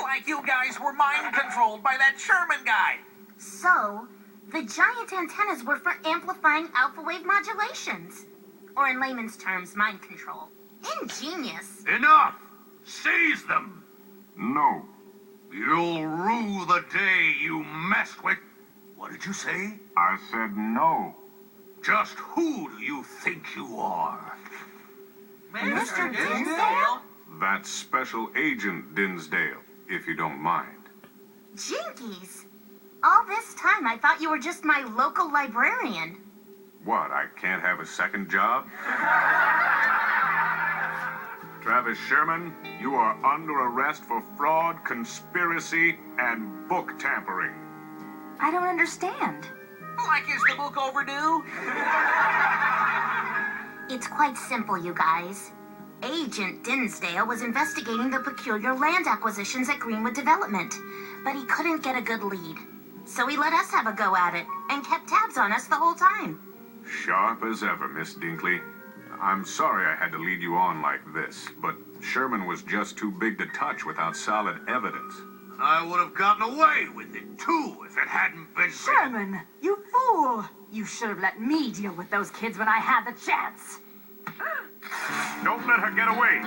Like you guys were mind controlled by that Sherman guy. So, the giant antennas were for amplifying alpha wave modulations. Or in layman's terms, mind control. Ingenious. Enough! Seize them! No. You'll rue the day you messed with... What did you say? I said no. Just who do you think you are? Mr. Dinsdale? That's Special Agent Dinsdale, if you don't mind. Jinkies! All this time I thought you were just my local librarian. What, I can't have a second job? Travis Sherman, you are under arrest for fraud, conspiracy, and book tampering. I don't understand. Like, is the book overdue? It's quite simple, you guys. Agent Dinsdale was investigating the peculiar land acquisitions at Greenwood Development, but he couldn't get a good lead. So he let us have a go at it and kept tabs on us the whole time. Sharp as ever, Miss Dinkley. I'm sorry I had to lead you on like this, but Sherman was just too big to touch without solid evidence. I would have gotten away with it, too, if it hadn't been... Sherman, you fool! You should have let me deal with those kids when I had the chance. Don't let her get away!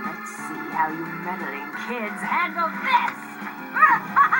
Let's see how you meddling kids handle this!